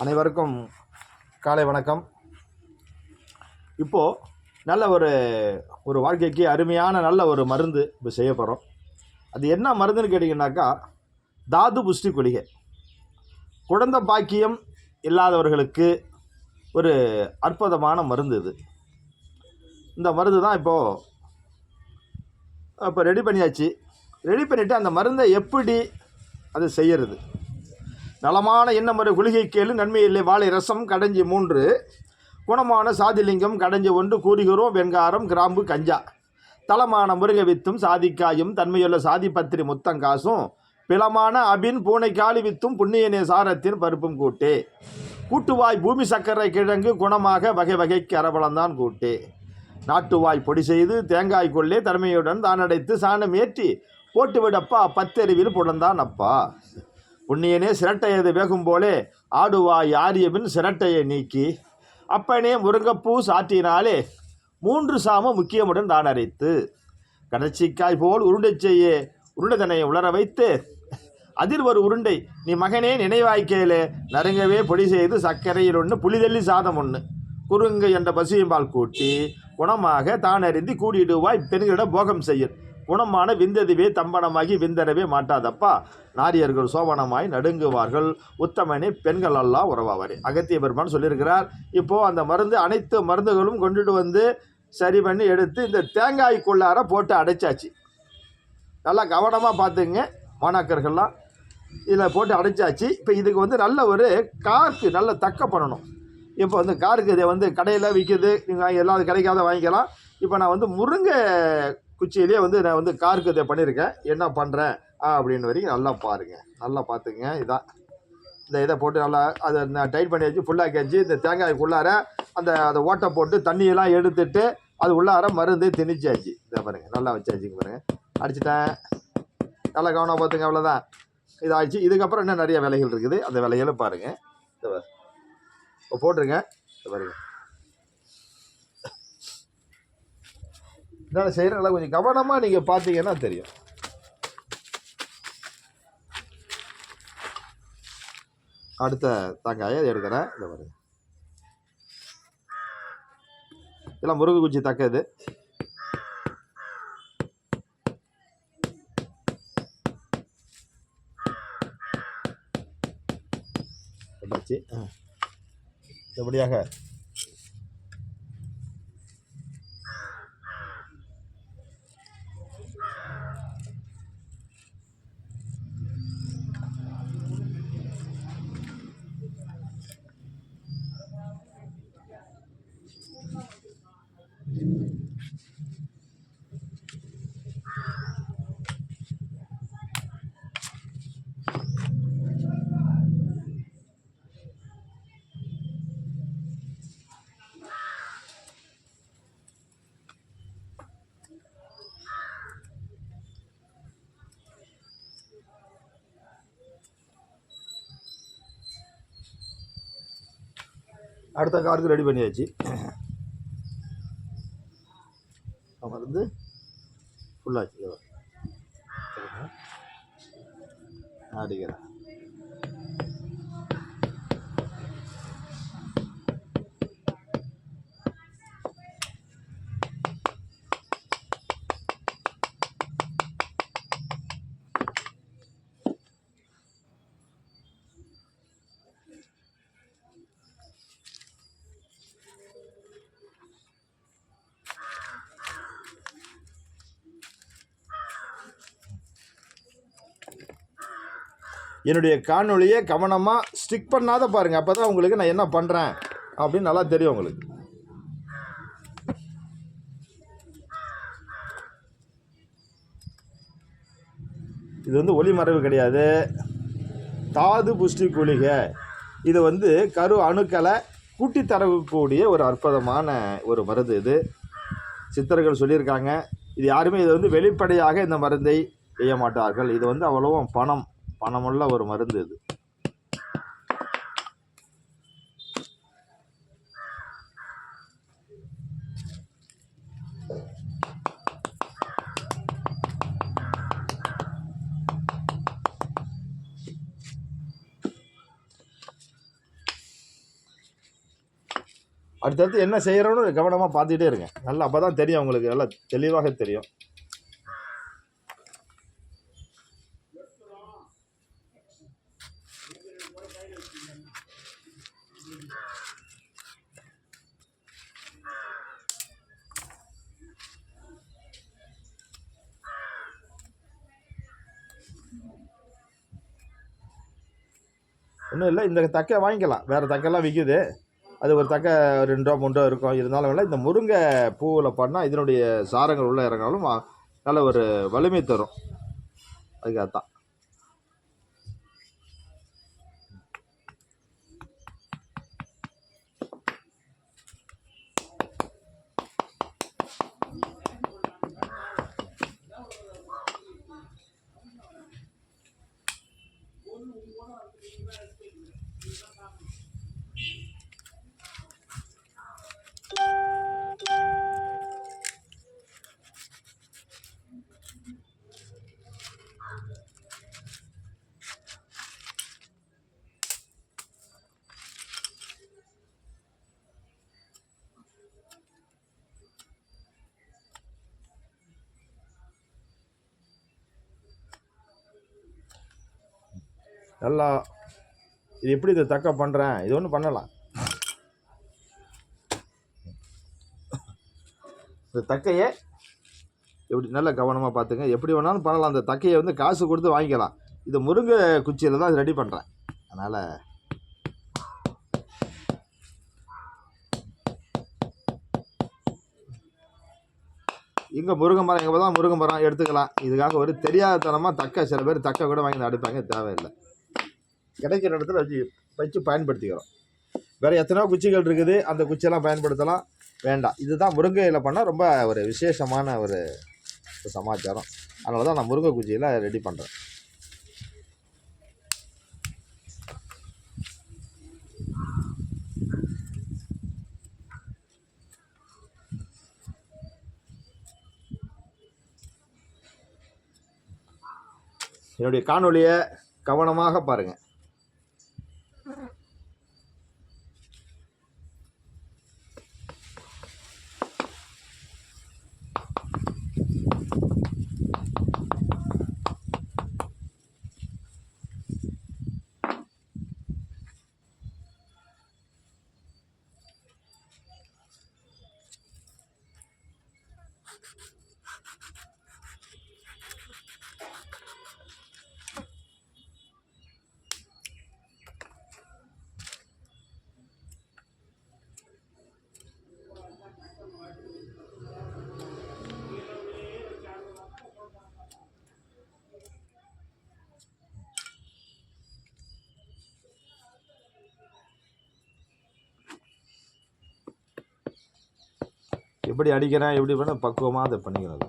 அனைவருக்கும் காலை வணக்கம். இப்போது நல்ல ஒரு வாழ்க்கைக்கு அருமையான நல்ல ஒரு மருந்து இப்போ செய்ய போகிறோம். அது என்ன மருந்துன்னு கேட்டிங்கன்னாக்கா, தாது புஷ்டி குளிகை. குழந்தை பாக்கியம் இல்லாதவர்களுக்கு ஒரு அற்புதமான மருந்து இது. இந்த மருந்து தான் இப்போ ரெடி பண்ணியாச்சு. ரெடி பண்ணிவிட்டு அந்த மருந்தை எப்படி அது செய்கிறது. நலமான இன்னமொரு குளிகை கேளு, நன்மை இல்லை வாழை ரசம் கடைஞ்சி 3, குணமான சாதிலிங்கம் கடைஞ்சி 1, கூறுகிறோம் வெண்காரம் கிராம்பு கஞ்சா, தளமான முருங்கை வித்தும் சாதிக்காயும் தன்மையுள்ள சாதி பத்திரி முத்தங்காசும், பிளமான அபின் பூனைக்காளி வித்தும் புண்ணியனே சாரத்தின் பருப்பும் கூட்டே, கூட்டுவாய் பூமி சர்க்கரை கிழங்கு குணமாக வகை வகைக்கு அரவளந்தான் கூட்டே, நாட்டுவாய் பொடி செய்து தேங்காய் கொள்ளே தன்மையுடன் தான் அடைத்து சாணம் ஏற்றி போட்டுவிடப்பா 10 அறிவில் புலந்தான் அப்பா, புண்ணியனே சிரட்டையது வேகும் போலே ஆடுவாய் ஆரியபின் சிரட்டையை நீக்கி, அப்பனே முருங்கப்பூ சாற்றினாலே 3 சாமம் முக்கியமுடன் தான் அரைத்து, கடற்சிக்காய் போல் உருண்டை செய்ய உருண்டைதனை உலர வைத்து, அதில் ஒரு உருண்டை நீ மகனே நினைவாய்க்கையிலே நறுங்கவே பொடி செய்து சர்க்கரையில் 1 புளிதள்ளி சாதம் 1 குறுங்கு என்ற பசியும்பால் கூட்டி, குணமாக தான் அறிந்து கூடிடுவாய் பெண்களிடம் போகம் செய்ய, குணமான விந்ததுவே தம்பனமாகி விந்தரவே மாட்டாதப்பா, நாரியர்கள் சோபனமாய் நடுங்குவார்கள், உத்தமனே பெண்கள் எல்லாம் உறவாவாரே. அகத்திய பெருமான் சொல்லியிருக்கிறார். இப்போது அந்த மருந்து அனைத்து மருந்துகளும் கொண்டுட்டு வந்து சரி பண்ணி எடுத்து இந்த தேங்காய்க்குள்ளார போட்டு அடைச்சாச்சு. நல்லா கவனமாக பார்த்துங்க மாணாக்கர்கள்லாம். இதில் போட்டு அடைச்சாச்சு. இப்போ இதுக்கு நல்ல ஒரு கார்க்கு நல்ல தக்க பண்ணணும். இப்போ காருக்கு இதை கடையில் விற்கிது, நீங்கள் எல்லாம் கிடைக்காத வாங்கிக்கலாம். இப்போ நான் முருங்கை குச்சியிலே நான் காருக்கு இதை பண்ணியிருக்கேன். என்ன பண்ணுறேன் அப்படின்னு வரைக்கும் நல்லா பாருங்கள், நல்லா பார்த்துங்க. இதான் இந்த இதை போட்டு நல்லா அதை நான் டைட் பண்ணி வச்சு ஃபுல்லாக்கியாச்சு. இந்த தேங்காய்க்குள்ளார அதை ஓட்டை போட்டு தண்ணியெல்லாம் எடுத்துட்டு அது உள்ளார மருந்து திணிச்சாச்சு. இதை பாருங்கள், நல்லா வச்சாச்சுங்க பாருங்கள். அடிச்சிட்டேன். நல்லா கவனம் பார்த்துங்க. அவ்வளோதான், இதாகிடுச்சு. இதுக்கப்புறம் இன்னும் நிறைய வேலைகள் இருக்குது. அந்த வேலைகளை பாருங்கள். இப்போ போட்டுருங்க. இதை பாருங்கள், இதனால் செய்கிறனால கொஞ்சம் கவனமாக நீங்கள் பார்த்தீங்கன்னா தெரியும். அடுத்த தேங்காயை எடுக்கிறேன். இதை பாருங்க, இதெல்லாம் முருங்கை குச்சி தக்கது. எப்படியாக அடுத்த காருக்கு ரெடி பண்ணியாச்சு. மருந்து ஃபுல்லாச்சு. அடிக்கிறேன். என்னுடைய காணொலியை கவனமாக ஸ்டிக் பண்ணாத பாருங்கள். அப்போ தான் உங்களுக்கு நான் என்ன பண்ணுறேன் அப்படின்னு நல்லா தெரியும் உங்களுக்கு. இது ஒளிமறைவு கிடையாது. தாது புஷ்டி குளிகை. இது கரு அணுக்களை கூட்டி தரக்கூடிய ஒரு அற்புதமான ஒரு மருந்து. இது சித்தர்கள் சொல்லியிருக்காங்க. இது யாருமே இது வெளிப்படையாக இந்த மருந்தை செய்ய மாட்டார்கள். இது அவ்வளவும் பணமுள்ள ஒரு மருந்து. இது அடுத்தடுத்து என்ன செய்கிறோன்னு கவனமாக பார்த்துக்கிட்டே இருங்க. நல்லா அப்போ தான் தெரியும் உங்களுக்கு, நல்லா தெளிவாக தெரியும். ஒன்றும் இல்லை, இந்த தக்கை வாங்கிக்கலாம். வேறு தக்கைலாம் விற்குது, அது ஒரு தக்கை 2 ரூபா 3 ரூபா இருக்கும். இருந்தாலும் வேணால் இந்த முருங்கை பூவில் பண்ணால் இதனுடைய சாரங்கள் உள்ளே இறங்கினாலும் நல்ல ஒரு வலிமை தரும். அதுக்காகத்தான். நல்லா இது எப்படி இதை தக்க பண்ணுறேன், இது ஒன்று பண்ணலாம். இந்த தக்கையை எப்படி நல்லா கவனமாக பார்த்துங்க. எப்படி வேணாலும் பண்ணலாம். அந்த தக்கையை வந்து காசு கொடுத்து வாங்கிக்கலாம். இது முருங்கை குச்சியில் தான் ரெடி பண்ணுறேன். அதனால் இங்கே முருங்கை மரம், எங்கே தான் முருங்கை மரம் எடுத்துக்கலாம். இதுக்காக ஒரு தெரியாதனமாக தக்கை, சில பேர் தக்கை கூட வாங்கி அடிப்பாங்க. தேவையில்லை, கிடைக்கிற இடத்துல வச்சு பயன்படுத்திக்கிறோம். வேறு எத்தனையோ குச்சிகள் இருக்குது, அந்த குச்சியெல்லாம் பயன்படுத்தலாம். வேண்டாம், இதுதான் முருங்கையில் பண்ணால் ரொம்ப ஒரு விசேஷமான ஒரு சமாச்சாரம். அதனால தான் நான் முருங்கை குச்சியில் ரெடி பண்ணுறேன். என்னுடைய காணொலியை கவனமாக பாருங்கள். எப்படி அடிக்கிறேன், எப்படி பண்ண பக்குவமாக அதை பண்ணிக்கிறது.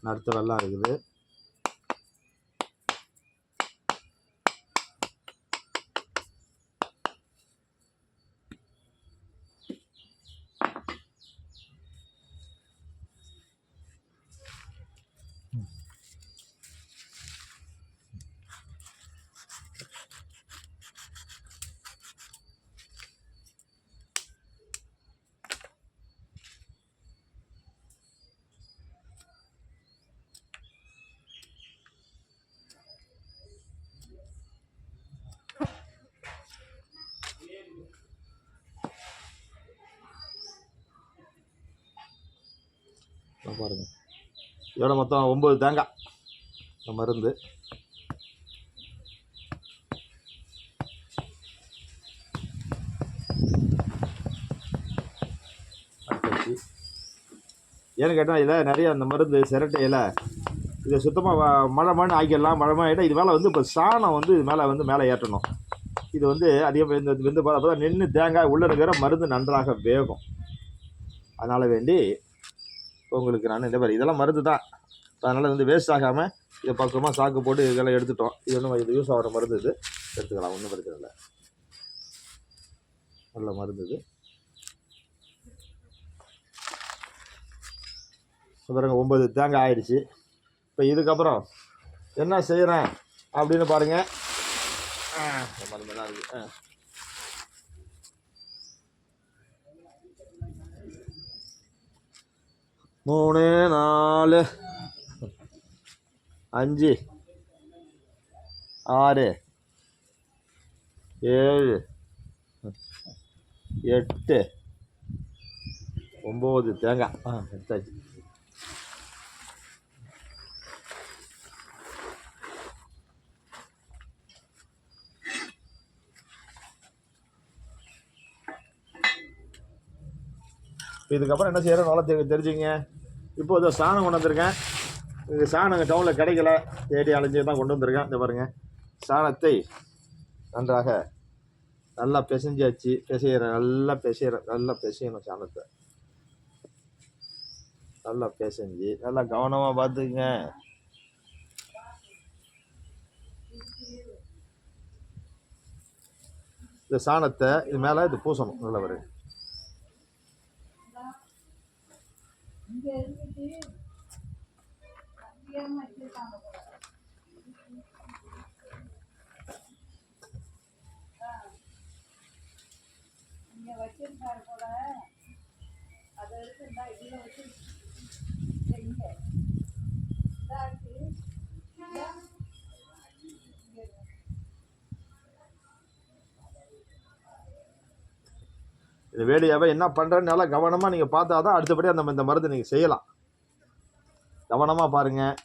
நடுத்த வெள்ளம் இருக்குது. பாருங்கள், இதோட மொத்தம் 9 தேங்காய் மருந்து. ஏன்னு கேட்டால் இதில் நிறைய அந்த மருந்து சிரட்டை இலை, இதை சுத்தமாக மழை ஆக்கிடலாம். மழை ஆகிட்டால் இது மேலே வந்து இப்போ சாணம் வந்து இது மேலே ஏற்றணும். இது வந்து அதிகம் இந்த வெந்து அப்போ தான் நின்று தேங்காய் உள்ளே இருக்கிற மருந்து நன்றாக வேகும். அதனால் வேண்டி உங்களுக்கு நான் இந்த மாதிரி இதெல்லாம் மருந்து தான். அதனால் வந்து வேஸ்ட் ஆகாமல் இதை பக்கமாக சாக்கு போட்டு இதெல்லாம் எடுத்துட்டோம். இது ஒன்றும் இது யூஸ் ஆகிற மருந்து, இது எடுத்துக்கலாம், ஒன்றும் பிரச்சனை இல்லை. நல்ல மருந்து இது. பாருங்க, 9 தேங்காய் ஆயிடுச்சு. இப்போ இதுக்கப்புறம் என்ன செய்கிறேன் அப்படின்னு பாருங்கள். மருந்தெல்லாம் இருக்குது. 3 4 5 6 7 8 9 தேங்காய் எடுத்தாச்சு. இதுக்கப்புறம் என்ன செய்யறோம் நல்லா தெரிஞ்சுங்க. இப்போ இதை சாணம் கொண்டு வந்திருக்கேன். இது சாணம் டவுனில் கிடைக்கல, தேடி அலைஞ்சி தான் கொண்டு வந்திருக்கேன். இந்த பாருங்கள், சாணத்தை நன்றாக நல்லா பிசைஞ்சாச்சு. நல்லா பிசையணும். சாணத்தை நல்லா பிசைஞ்சு நல்லா கவனமாக பார்த்துக்குங்க. இந்த சாணத்தை இது மேலே இது பூசணும். நல்லா வரும். வச்சிருக்காரு போல, அதை எடுத்து இதில் வச்சு இந்த வேலையாவை என்ன பண்ணுறேன்னு நல்லா கவனமாக நீங்கள் பார்த்தா தான் அடுத்தபடி இந்த மருந்து நீங்கள் செய்யலாம். கவனமாக பாருங்கள்.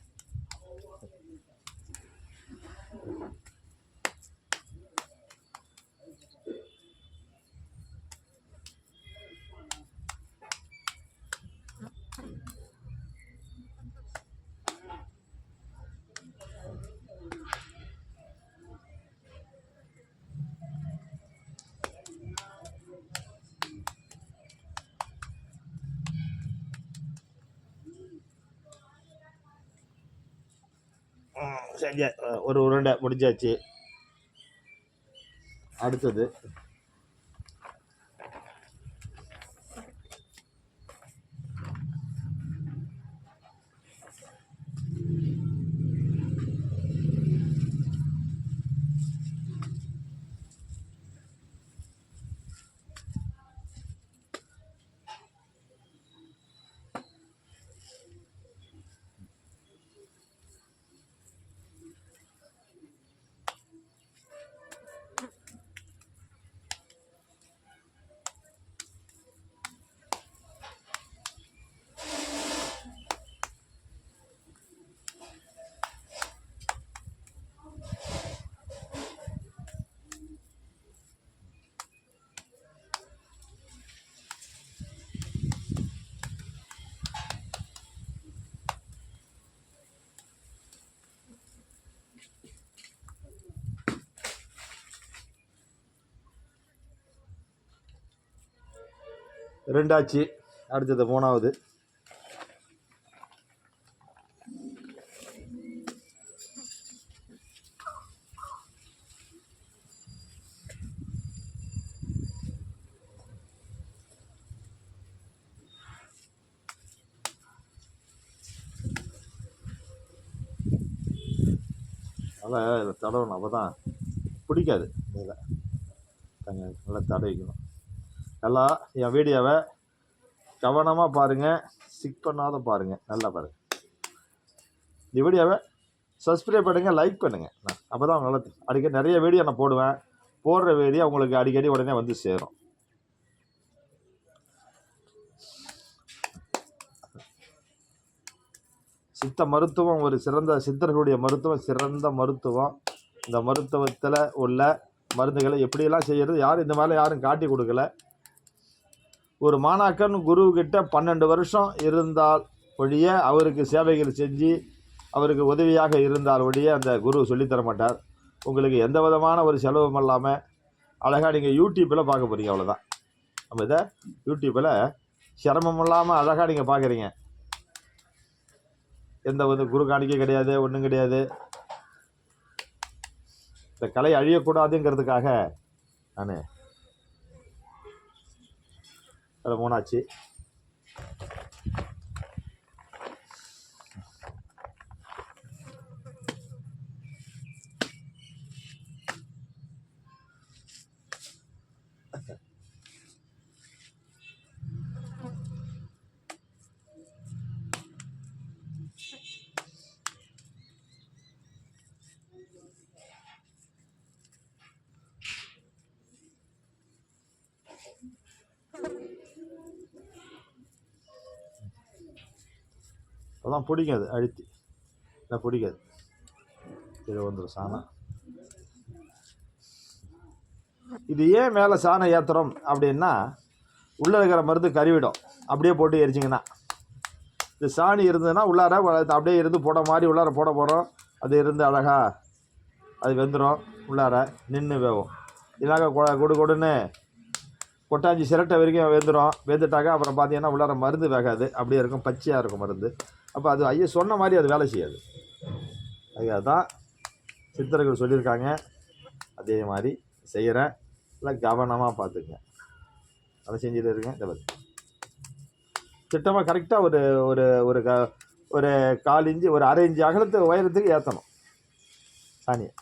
சரி, ஒரு உருண்டை முடிஞ்சாச்சு. அடுத்தது ரெண்டாச்சு. அடுத்தது மூணாவது. நல்லா இதில் தடவணும், அப்போ தான் பிடிக்காது. இதில் நல்லா தடவிக்கணும். நல்லா என் வீடியோவை கவனமாக பாருங்கள், ஸ்கிப் பண்ணாத பாருங்கள், நல்லா பாருங்கள். இந்த வீடியோவை சப்ஸ்கிரைப் பண்ணுங்கள், லைக் பண்ணுங்கள். அப்போ தான் நல்லா அடிக்கடி நிறைய வீடியோ நான் போடுவேன். போடுற வீடியோ உங்களுக்கு அடிக்கடி உடனே வந்து சேரும். சித்த மருத்துவம் ஒரு சித்தர்களுடைய மருத்துவம் சிறந்த மருத்துவம். இந்த மருத்துவத்தில் உள்ள மருந்துகளை எப்படியெல்லாம் செய்கிறது யாரும் இந்த மாதிரி யாரும் காட்டி கொடுக்கல. ஒரு மாணாக்கன் குருக்கிட்ட 12 வருஷம் இருந்தால் ஒழிய அவருக்கு சேவைகள் செஞ்சு அவருக்கு உதவியாக இருந்தால் ஒழிய அந்த குரு சொல்லித்தர மாட்டார். உங்களுக்கு எந்த விதமான ஒரு செலவும் இல்லாமல் அழகாக நீங்கள் யூடியூப்பில் பார்க்க போகிறீங்க. அவ்வளோதான். நம்ம இதை யூடியூப்பில் சிரமம் இல்லாமல் அழகாக நீங்கள் பார்க்குறீங்க. எந்த ஒரு குரு காணிக்கை கிடையாது, ஒன்றும் கிடையாது. இந்த கலை அழியக்கூடாதுங்கிறதுக்காக நான் அதில் மூணாச்சு. அதான் பிடிக்கும், அது அழுத்தி இல்லை பிடிக்காது. இது வந்துடும் சாணம். இது ஏன் மேலே சாணம் ஏற்றுறோம் அப்படின்னா, உள்ளே இருக்கிற மருந்து கறிவிடும் அப்படியே போட்டு எரிச்சிங்கன்னா. இது சாணி இருந்ததுன்னா உள்ளார அப்படியே இருந்து போட மாதிரி உள்ளார போட போகிறோம். அது இருந்து அழகாக அது வெந்துடும், உள்ளார நின்று வேகும். இதாக கொடுன்னு கொட்டாஞ்சி சிரட்டை வரைக்கும் வெந்துடும். வெந்துட்டாக்க அப்புறம் பார்த்தீங்கன்னா உள்ளார மருந்து வேகாது, அப்படியே இருக்கும், பச்சையாக இருக்கும் மருந்து. அப்போ அது ஐயா சொன்ன மாதிரி அது வேலை செய்யாது. அதுக்காக தான் சித்தர்கள் சொல்லியிருக்காங்க. அதே மாதிரி செய்கிறேன், இல்லை கவனமாக பார்த்துக்குங்க. அதை செஞ்சுட்டு இருக்கேன். இந்த திட்டமாக கரெக்டாக ஒரு ஒரு ஒரு ஒரு 1/4 இன்ச்சு ஒரு 1/2 இன்ச்சு அகலத்து உயரத்துக்கு ஏற்றணும் சாணியை.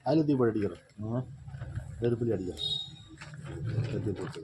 அதில் தூக்கி போட்டு அடிக்கிறோம். நெருப்புலி அடிக்கிறோம். கத்தி போட்டு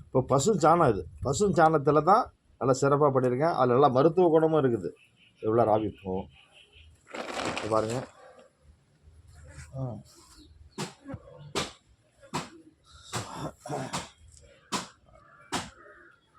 இப்போ பசு சாணம், இது பசு சாணத்தில் தான் நல்லா சிறப்பாக பண்ணியிருக்கேன். அதில் நல்லா மருத்துவ குணமும் இருக்குது. எவ்வளோ ராவி போகும் பாருங்கள்.